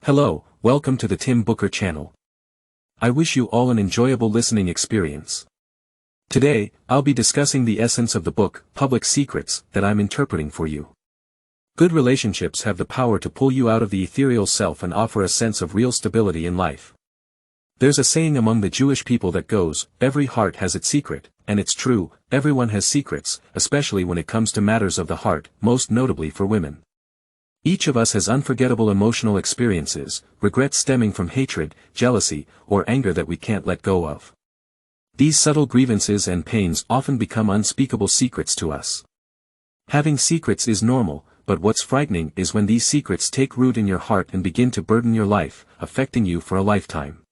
Hello, welcome to the Tim Booker channel. I wish you all an enjoyable listening experience. Today, I'll be discussing the essence of the book, Public Secrets, that I'm interpreting for you. Good relationships have the power to pull you out of the ethereal self and offer a sense of real stability in life. There's a saying among the Jewish people that goes, every heart has its secret, and it's true, everyone has secrets, especially when it comes to matters of the heart, most notably for women. Each of us has unforgettable emotional experiences, regrets stemming from hatred, jealousy, or anger that we can't let go of. These subtle grievances and pains often become unspeakable secrets to us. Having secrets is normal, but what's frightening is when these secrets take root in your heart and begin to burden your life, affecting you for a lifetime.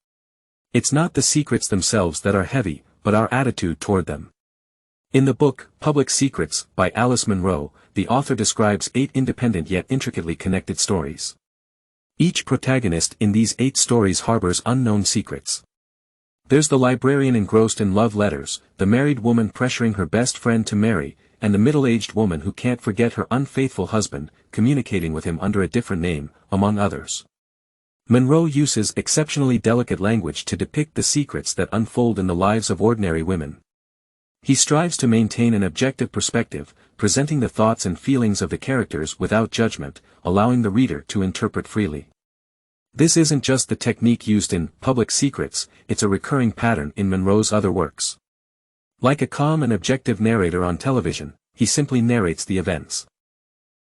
It's not the secrets themselves that are heavy, but our attitude toward them. In the book, Public Secrets, by Alice Munro, the author describes 8 independent yet intricately connected stories. Each protagonist in these 8 stories harbors unknown secrets. There's the librarian engrossed in love letters, the married woman pressuring her best friend to marry, and the middle-aged woman who can't forget her unfaithful husband, communicating with him under a different name, among others. Munro uses exceptionally delicate language to depict the secrets that unfold in the lives of ordinary women. He strives to maintain an objective perspective, presenting the thoughts and feelings of the characters without judgment, allowing the reader to interpret freely. This isn't just the technique used in Public Secrets, it's a recurring pattern in Munro's other works. Like a calm and objective narrator on television, he simply narrates the events.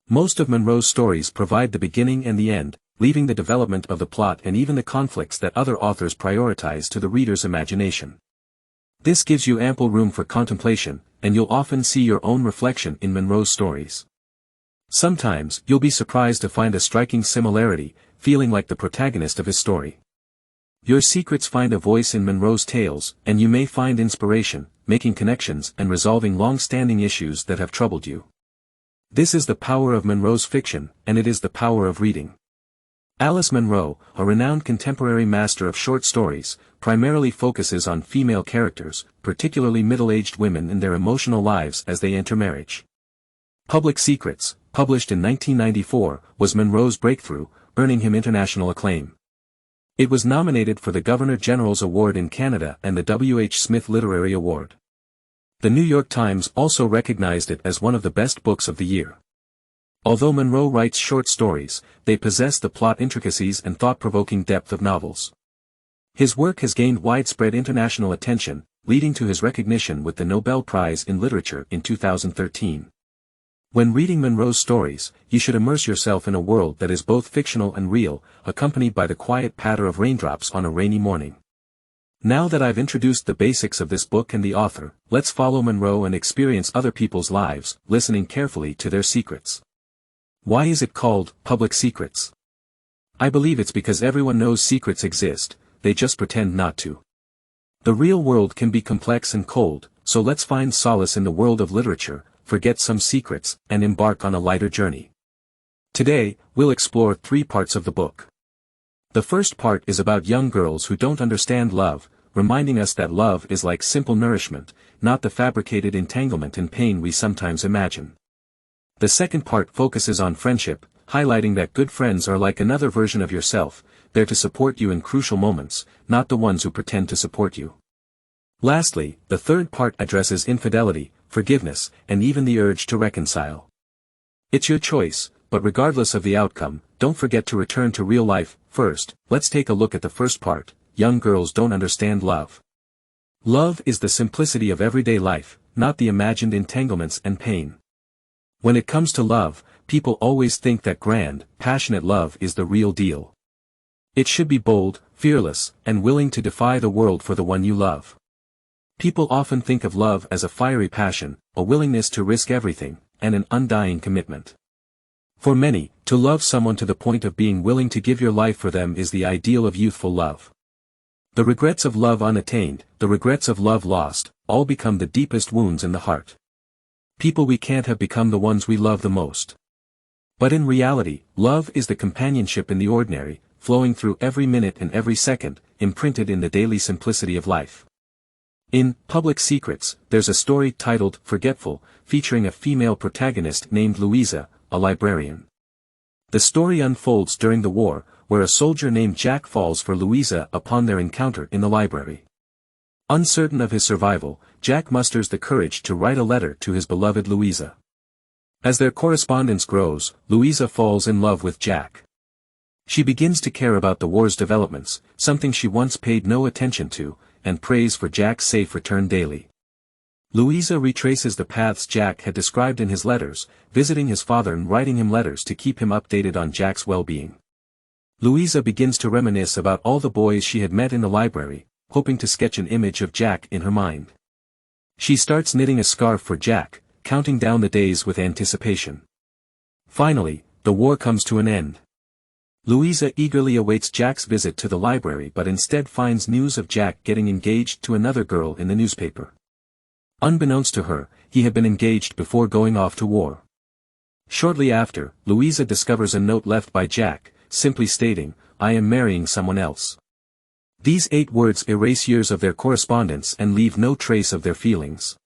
Most of Munro's stories provide the beginning and the end, leaving the development of the plot and even the conflicts that other authors prioritize to the reader's imagination. This gives you ample room for contemplation, and you'll often see your own reflection in Munro's stories. Sometimes, you'll be surprised to find a striking similarity, feeling like the protagonist of his story. Your secrets find a voice in Munro's tales, and you may find inspiration, making connections and resolving long-standing issues that have troubled you. This is the power of Munro's fiction, and it is the power of reading. Alice Munro, a renowned contemporary master of short stories, primarily focuses on female characters, particularly middle-aged women and their emotional lives as they enter marriage. Public Secrets, published in 1994, was Munro's breakthrough, earning him international acclaim. It was nominated for the Governor-General's Award in Canada and the W. H. Smith Literary Award. The New York Times also recognized it as one of the best books of the year. Although Munro writes short stories, they possess the plot intricacies and thought-provoking depth of novels. His work has gained widespread international attention, leading to his recognition with the Nobel Prize in Literature in 2013. When reading Munro's stories, you should immerse yourself in a world that is both fictional and real, accompanied by the quiet patter of raindrops on a rainy morning. Now that I've introduced the basics of this book and the author, let's follow Munro and experience other people's lives, listening carefully to their secrets. Why is it called Public Secrets? I believe it's because everyone knows secrets exist, they just pretend not to. The real world can be complex and cold, so let's find solace in the world of literature, forget some secrets, and embark on a lighter journey. Today, we'll explore 3 parts of the book. The first part is about young girls who don't understand love, reminding us that love is like simple nourishment, not the fabricated entanglement and pain we sometimes imagine. The second part focuses on friendship, highlighting that good friends are like another version of yourself, there to support you in crucial moments, not the ones who pretend to support you. Lastly, the third part addresses infidelity, forgiveness, and even the urge to reconcile. It's your choice, but regardless of the outcome, don't forget to return to real life. First, let's take a look at the first part. Young girls don't understand love. Love is the simplicity of everyday life, not the imagined entanglements and pain. When it comes to love, people always think that grand, passionate love is the real deal. It should be bold, fearless, and willing to defy the world for the one you love. People often think of love as a fiery passion, a willingness to risk everything, and an undying commitment. For many, to love someone to the point of being willing to give your life for them is the ideal of youthful love. The regrets of love unattained, the regrets of love lost, all become the deepest wounds in the heart. People we can't have become the ones we love the most. But in reality, love is the companionship in the ordinary, flowing through every minute and every second, imprinted in the daily simplicity of life. In Public Secrets, there's a story titled Forgetful, featuring a female protagonist named Louisa, a librarian. The story unfolds during the war, where a soldier named Jack falls for Louisa upon their encounter in the library. Uncertain of his survival, Jack musters the courage to write a letter to his beloved Louisa. As their correspondence grows, Louisa falls in love with Jack. She begins to care about the war's developments, something she once paid no attention to, and prays for Jack's safe return daily. Louisa retraces the paths Jack had described in his letters, visiting his father and writing him letters to keep him updated on Jack's well-being. Louisa begins to reminisce about all the boys she had met in the library, hoping to sketch an image of Jack in her mind. She starts knitting a scarf for Jack, counting down the days with anticipation. Finally, the war comes to an end. Louisa eagerly awaits Jack's visit to the library but instead finds news of Jack getting engaged to another girl in the newspaper. Unbeknownst to her, he had been engaged before going off to war. Shortly after, Louisa discovers a note left by Jack, simply stating, "I am marrying someone else." These 8 words erase years of their correspondence and leave no trace of their feelings.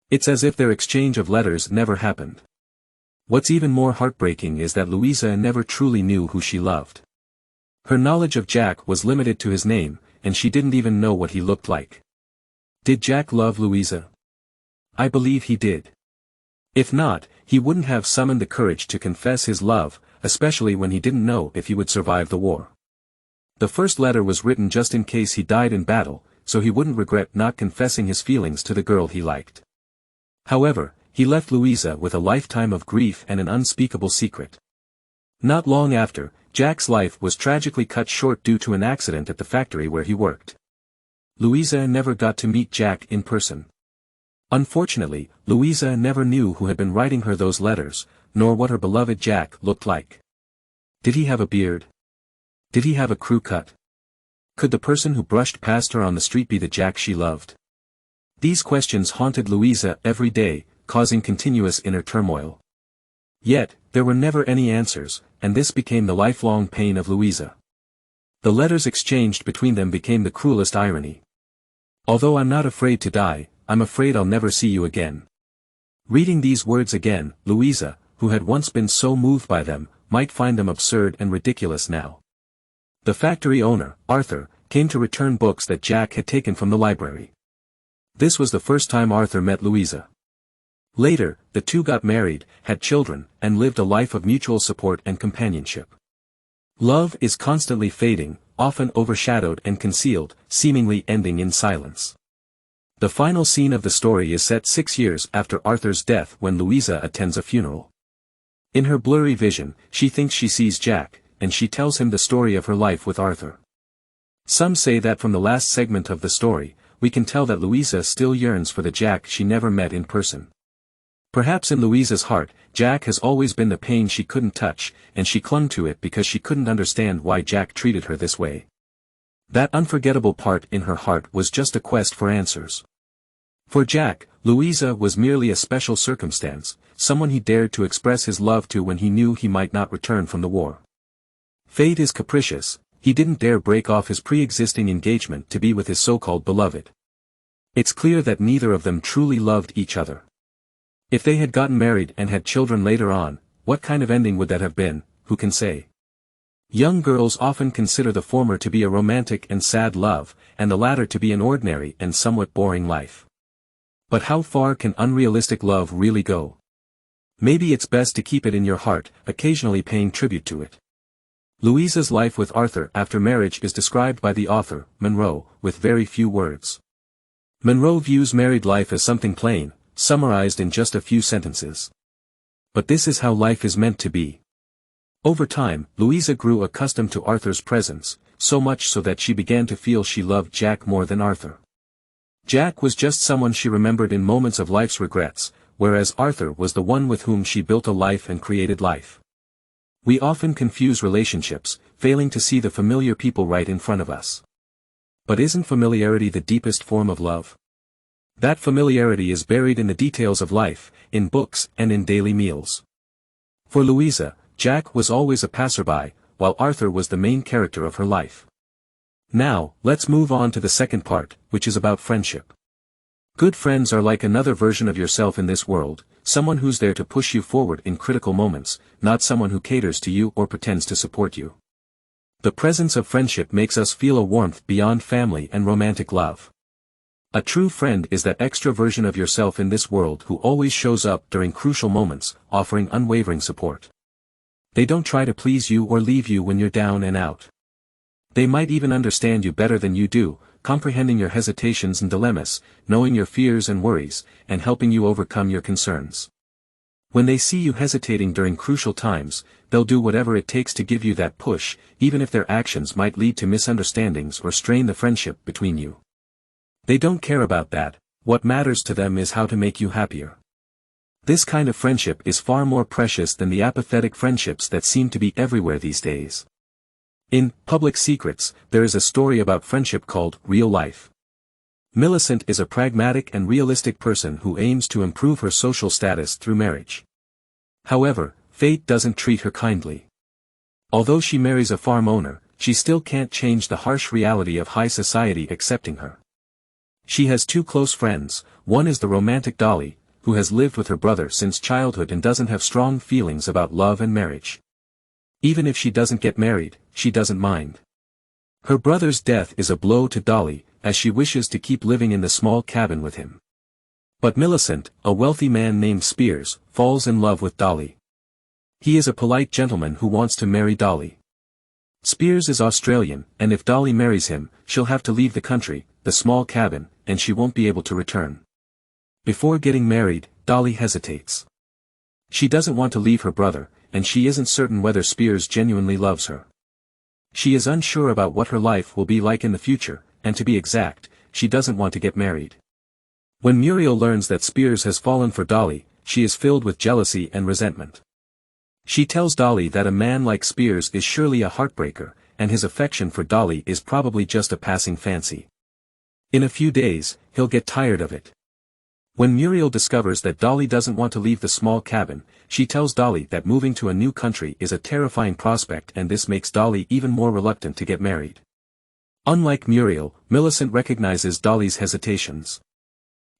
It's as if their exchange of letters never happened. What's even more heartbreaking is that Louisa never truly knew who she loved. Her knowledge of Jack was limited to his name, and she didn't even know what he looked like. Did Jack love Louisa? I believe he did. If not, he wouldn't have summoned the courage to confess his love, especially when he didn't know if he would survive the war. The first letter was written just in case he died in battle, so he wouldn't regret not confessing his feelings to the girl he liked. However, he left Louisa with a lifetime of grief and an unspeakable secret. Not long after, Jack's life was tragically cut short due to an accident at the factory where he worked. Louisa never got to meet Jack in person. Unfortunately, Louisa never knew who had been writing her those letters, nor what her beloved Jack looked like. Did he have a beard? Did he have a crew cut? Could the person who brushed past her on the street be the Jack she loved? These questions haunted Louisa every day, causing continuous inner turmoil. Yet, there were never any answers, and this became the lifelong pain of Louisa. The letters exchanged between them became the cruelest irony. "Although I'm not afraid to die, I'm afraid I'll never see you again." Reading these words again, Louisa, who had once been so moved by them, might find them absurd and ridiculous now. The factory owner, Arthur, came to return books that Jack had taken from the library. This was the first time Arthur met Louisa. Later, the two got married, had children, and lived a life of mutual support and companionship. Love is constantly fading, often overshadowed and concealed, seemingly ending in silence. The final scene of the story is set 6 years after Arthur's death when Louisa attends a funeral. In her blurry vision, she thinks she sees Jack, and she tells him the story of her life with Arthur. Some say that from the last segment of the story, we can tell that Louisa still yearns for the Jack she never met in person. Perhaps in Louisa's heart, Jack has always been the pain she couldn't touch, and she clung to it because she couldn't understand why Jack treated her this way. That unforgettable part in her heart was just a quest for answers. For Jack, Louisa was merely a special circumstance, someone he dared to express his love to when he knew he might not return from the war. Fate is capricious, he didn't dare break off his pre-existing engagement to be with his so-called beloved. It's clear that neither of them truly loved each other. If they had gotten married and had children later on, what kind of ending would that have been, who can say? Young girls often consider the former to be a romantic and sad love, and the latter to be an ordinary and somewhat boring life. But how far can unrealistic love really go? Maybe it's best to keep it in your heart, occasionally paying tribute to it. Louisa's life with Arthur after marriage is described by the author, Monroe, with very few words. Monroe views married life as something plain, summarized in just a few sentences. But this is how life is meant to be. Over time, Louisa grew accustomed to Arthur's presence, so much so that she began to feel she loved Jack more than Arthur. Jack was just someone she remembered in moments of life's regrets, whereas Arthur was the one with whom she built a life and created life. We often confuse relationships, failing to see the familiar people right in front of us. But isn't familiarity the deepest form of love? That familiarity is buried in the details of life, in books and in daily meals. For Louisa, Jack was always a passerby, while Arthur was the main character of her life. Now, let's move on to the second part, which is about friendship. Good friends are like another version of yourself in this world, someone who's there to push you forward in critical moments, not someone who caters to you or pretends to support you. The presence of friendship makes us feel a warmth beyond family and romantic love. A true friend is that extra version of yourself in this world who always shows up during crucial moments, offering unwavering support. They don't try to please you or leave you when you're down and out. They might even understand you better than you do, comprehending your hesitations and dilemmas, knowing your fears and worries, and helping you overcome your concerns. When they see you hesitating during crucial times, they'll do whatever it takes to give you that push, even if their actions might lead to misunderstandings or strain the friendship between you. They don't care about that. What matters to them is how to make you happier. This kind of friendship is far more precious than the apathetic friendships that seem to be everywhere these days. In Public Secrets, there is a story about friendship called Real Life. Millicent is a pragmatic and realistic person who aims to improve her social status through marriage. However, fate doesn't treat her kindly. Although she marries a farm owner, she still can't change the harsh reality of high society accepting her. She has two close friends. One is the romantic Dolly, who has lived with her brother since childhood and doesn't have strong feelings about love and marriage. Even if she doesn't get married, she doesn't mind. Her brother's death is a blow to Dolly, as she wishes to keep living in the small cabin with him. But Millicent, a wealthy man named Spears, falls in love with Dolly. He is a polite gentleman who wants to marry Dolly. Spears is Australian, and if Dolly marries him, she'll have to leave the country, the small cabin, and she won't be able to return. Before getting married, Dolly hesitates. She doesn't want to leave her brother, and she isn't certain whether Spears genuinely loves her. She is unsure about what her life will be like in the future, and to be exact, she doesn't want to get married. When Muriel learns that Spears has fallen for Dolly, she is filled with jealousy and resentment. She tells Dolly that a man like Spears is surely a heartbreaker, and his affection for Dolly is probably just a passing fancy. In a few days, he'll get tired of it. When Muriel discovers that Dolly doesn't want to leave the small cabin, she tells Dolly that moving to a new country is a terrifying prospect, and this makes Dolly even more reluctant to get married. Unlike Muriel, Millicent recognizes Dolly's hesitations.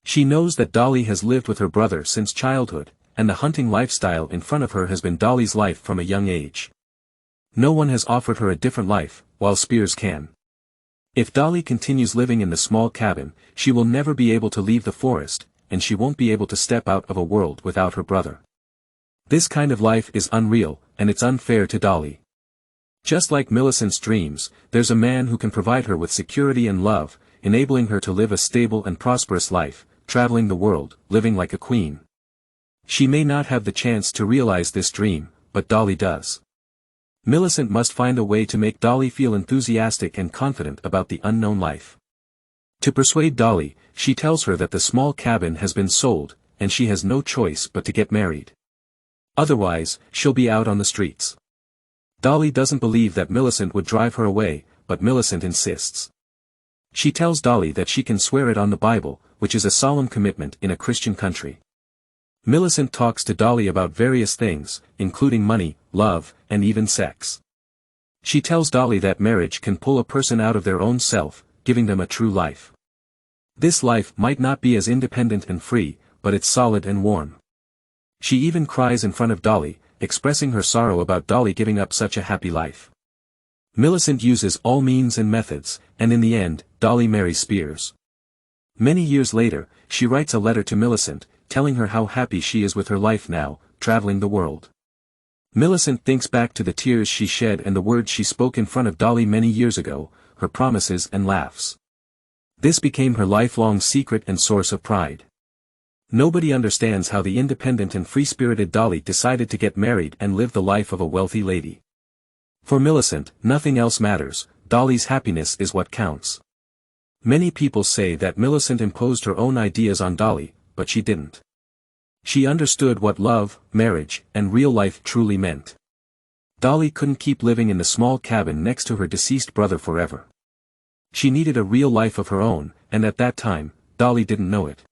She knows that Dolly has lived with her brother since childhood, and the hunting lifestyle in front of her has been Dolly's life from a young age. No one has offered her a different life, while Spears can. If Dolly continues living in the small cabin, she will never be able to leave the forest, and she won't be able to step out of a world without her brother. This kind of life is unreal, and it's unfair to Dolly. Just like Millicent's dreams, there's a man who can provide her with security and love, enabling her to live a stable and prosperous life, traveling the world, living like a queen. She may not have the chance to realize this dream, but Dolly does. Millicent must find a way to make Dolly feel enthusiastic and confident about the unknown life. To persuade Dolly, she tells her that the small cabin has been sold, and she has no choice but to get married. Otherwise, she'll be out on the streets. Dolly doesn't believe that Millicent would drive her away, but Millicent insists. She tells Dolly that she can swear it on the Bible, which is a solemn commitment in a Christian country. Millicent talks to Dolly about various things, including money, love, and even sex. She tells Dolly that marriage can pull a person out of their own self, giving them a true life. This life might not be as independent and free, but it's solid and warm. She even cries in front of Dolly, expressing her sorrow about Dolly giving up such a happy life. Millicent uses all means and methods, and in the end, Dolly marries Spears. Many years later, she writes a letter to Millicent, telling her how happy she is with her life now, traveling the world. Millicent thinks back to the tears she shed and the words she spoke in front of Dolly many years ago, her promises and laughs. This became her lifelong secret and source of pride. Nobody understands how the independent and free-spirited Dolly decided to get married and live the life of a wealthy lady. For Millicent, nothing else matters, Dolly's happiness is what counts. Many people say that Millicent imposed her own ideas on Dolly, but she didn't. She understood what love, marriage, and real life truly meant. Dolly couldn't keep living in the small cabin next to her deceased brother forever. She needed a real life of her own, and at that time, Dolly didn't know it.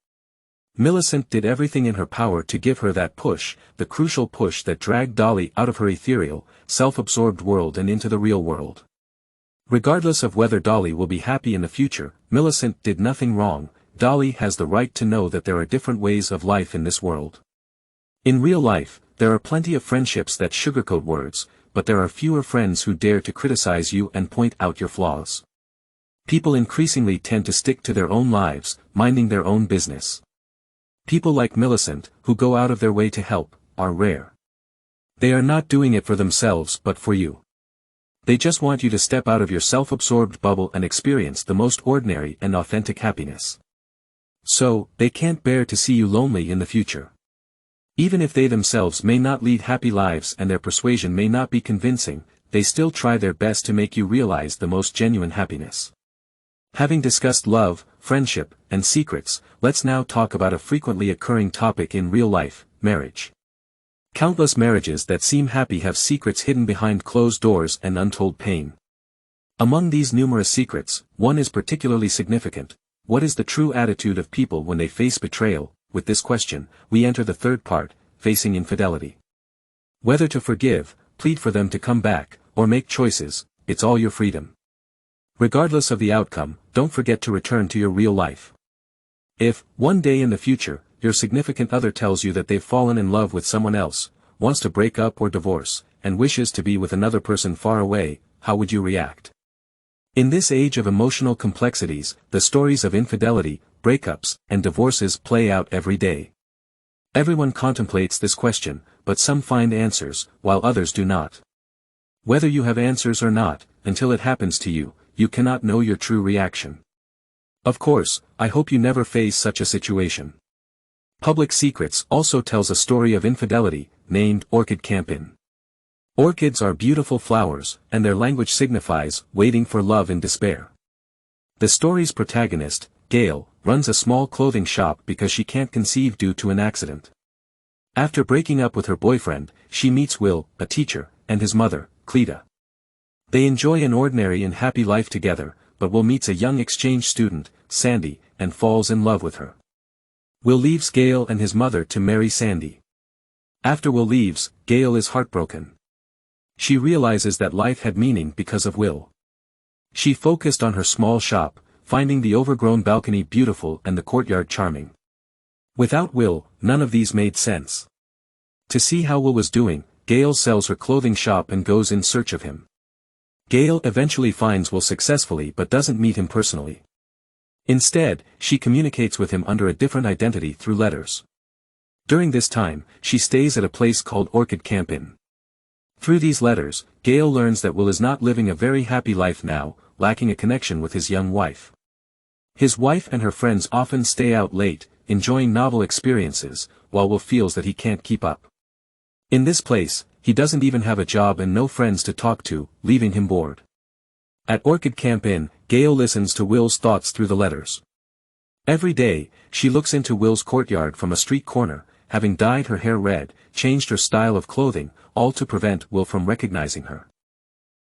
Millicent did everything in her power to give her that push, the crucial push that dragged Dolly out of her ethereal, self-absorbed world and into the real world. Regardless of whether Dolly will be happy in the future, Millicent did nothing wrong. Dolly has the right to know that there are different ways of life in this world. In real life, there are plenty of friendships that sugarcoat words, but there are fewer friends who dare to criticize you and point out your flaws. People increasingly tend to stick to their own lives, minding their own business. People like Millicent, who go out of their way to help, are rare. They are not doing it for themselves but for you. They just want you to step out of your self-absorbed bubble and experience the most ordinary and authentic happiness. So, they can't bear to see you lonely in the future. Even if they themselves may not lead happy lives and their persuasion may not be convincing, they still try their best to make you realize the most genuine happiness. Having discussed love, friendship, and secrets, let's now talk about a frequently occurring topic in real life, marriage. Countless marriages that seem happy have secrets hidden behind closed doors and untold pain. Among these numerous secrets, one is particularly significant. What is the true attitude of people when they face betrayal? With this question, we enter the third part, facing infidelity. Whether to forgive, plead for them to come back, or make choices, it's all your freedom. Regardless of the outcome, don't forget to return to your real life. If, one day in the future, your significant other tells you that they've fallen in love with someone else, wants to break up or divorce, and wishes to be with another person far away, how would you react? In this age of emotional complexities, the stories of infidelity, breakups, and divorces play out every day. Everyone contemplates this question, but some find answers, while others do not. Whether you have answers or not, until it happens to you, you cannot know your true reaction. Of course, I hope you never face such a situation. Public Secrets also tells a story of infidelity, named Orchid Campin. Orchids are beautiful flowers, and their language signifies, waiting for love in despair. The story's protagonist, Gail, runs a small clothing shop because she can't conceive due to an accident. After breaking up with her boyfriend, she meets Will, a teacher, and his mother, Cleta. They enjoy an ordinary and happy life together, but Will meets a young exchange student, Sandy, and falls in love with her. Will leaves Gail and his mother to marry Sandy. After Will leaves, Gail is heartbroken. She realizes that life had meaning because of Will. She focused on her small shop, finding the overgrown balcony beautiful and the courtyard charming. Without Will, none of these made sense. To see how Will was doing, Gail sells her clothing shop and goes in search of him. Gail eventually finds Will successfully but doesn't meet him personally. Instead, she communicates with him under a different identity through letters. During this time, she stays at a place called Orchid Campin. Through these letters, Gail learns that Will is not living a very happy life now, lacking a connection with his young wife. His wife and her friends often stay out late, enjoying novel experiences, while Will feels that he can't keep up. In this place, he doesn't even have a job and no friends to talk to, leaving him bored. At Orchid Campin, Gail listens to Will's thoughts through the letters. Every day, she looks into Will's courtyard from a street corner, having dyed her hair red, changed her style of clothing, all to prevent Will from recognizing her.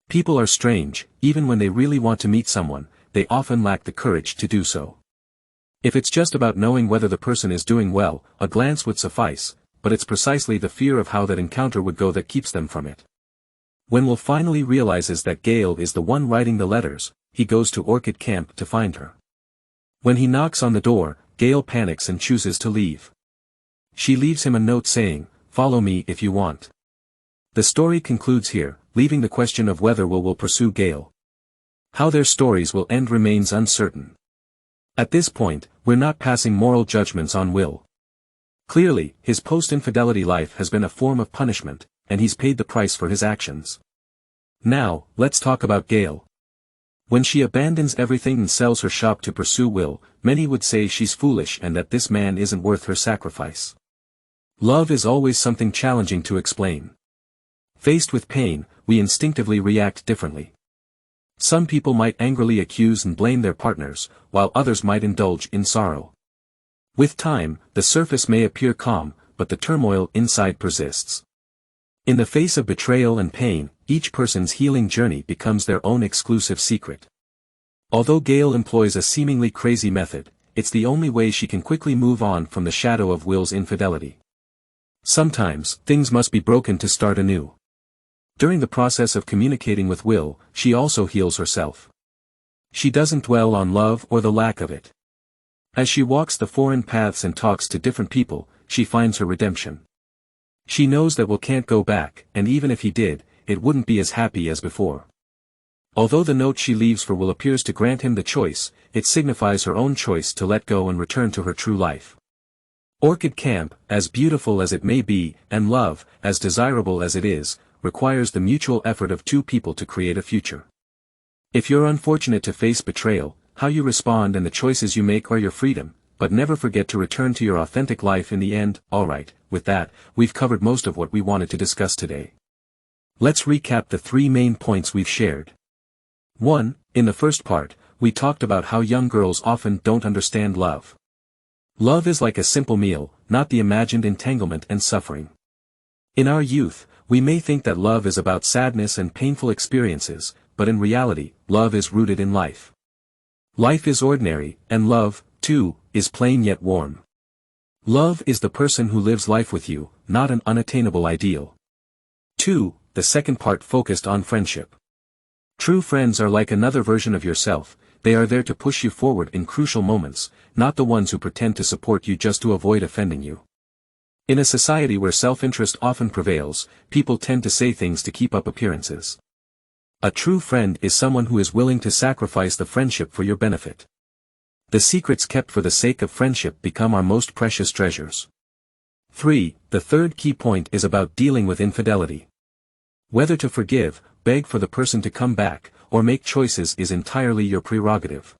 People are strange, even when they really want to meet someone, they often lack the courage to do so. If it's just about knowing whether the person is doing well, a glance would suffice, but it's precisely the fear of how that encounter would go that keeps them from it. When Will finally realizes that Gail is the one writing the letters, he goes to Orchid Camp to find her. When he knocks on the door, Gail panics and chooses to leave. She leaves him a note saying, "Follow me if you want." The story concludes here, leaving the question of whether Will pursue Gail. How their stories will end remains uncertain. At this point, we're not passing moral judgments on Will. Clearly, his post-infidelity life has been a form of punishment, and he's paid the price for his actions. Now, let's talk about Gail. When she abandons everything and sells her shop to pursue Will, many would say she's foolish and that this man isn't worth her sacrifice. Love is always something challenging to explain. Faced with pain, we instinctively react differently. Some people might angrily accuse and blame their partners, while others might indulge in sorrow. With time, the surface may appear calm, but the turmoil inside persists. In the face of betrayal and pain, each person's healing journey becomes their own exclusive secret. Although Gail employs a seemingly crazy method, it's the only way she can quickly move on from the shadow of Will's infidelity. Sometimes, things must be broken to start anew. During the process of communicating with Will, she also heals herself. She doesn't dwell on love or the lack of it. As she walks the foreign paths and talks to different people, she finds her redemption. She knows that Will can't go back, and even if he did, it wouldn't be as happy as before. Although the note she leaves for Will appears to grant him the choice, it signifies her own choice to let go and return to her true life. Orchid Camp, as beautiful as it may be, and love, as desirable as it is, requires the mutual effort of two people to create a future. If you're unfortunate to face betrayal, how you respond and the choices you make are your freedom, but never forget to return to your authentic life in the end. Alright, with that, we've covered most of what we wanted to discuss today. Let's recap the 3 main points we've shared. 1. In the first part, we talked about how young girls often don't understand love. Love is like a simple meal, not the imagined entanglement and suffering. In our youth, we may think that love is about sadness and painful experiences, but in reality, love is rooted in life. Life is ordinary, and love, too, is plain yet warm. Love is the person who lives life with you, not an unattainable ideal. 2. The second part focused on friendship. True friends are like another version of yourself. They are there to push you forward in crucial moments, not the ones who pretend to support you just to avoid offending you. In a society where self-interest often prevails, people tend to say things to keep up appearances. A true friend is someone who is willing to sacrifice the friendship for your benefit. The secrets kept for the sake of friendship become our most precious treasures. 3. The third key point is about dealing with infidelity. Whether to forgive, beg for the person to come back, or make choices is entirely your prerogative.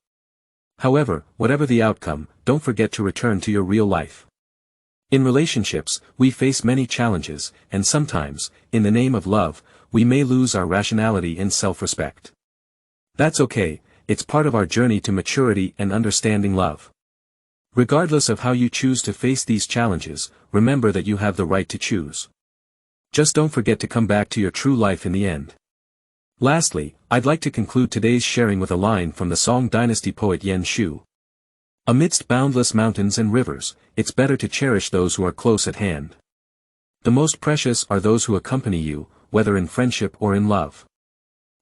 However, whatever the outcome, don't forget to return to your real life. In relationships, we face many challenges, and sometimes, in the name of love, we may lose our rationality and self-respect. That's okay, it's part of our journey to maturity and understanding love. Regardless of how you choose to face these challenges, remember that you have the right to choose. Just don't forget to come back to your true life in the end. Lastly, I'd like to conclude today's sharing with a line from the Song Dynasty poet Yen Shu. Amidst boundless mountains and rivers, it's better to cherish those who are close at hand. The most precious are those who accompany you, whether in friendship or in love.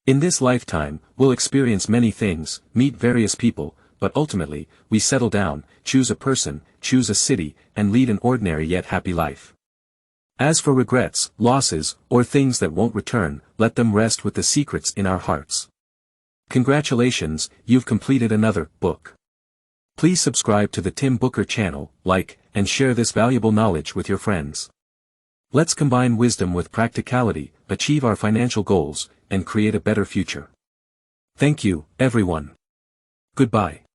In this lifetime, we'll experience many things, meet various people, but ultimately, we settle down, choose a person, choose a city, and lead an ordinary yet happy life. As for regrets, losses, or things that won't return, let them rest with the secrets in our hearts. Congratulations, you've completed another book. Please subscribe to the Tim Booker channel, like, and share this valuable knowledge with your friends. Let's combine wisdom with practicality, achieve our financial goals, and create a better future. Thank you, everyone. Goodbye.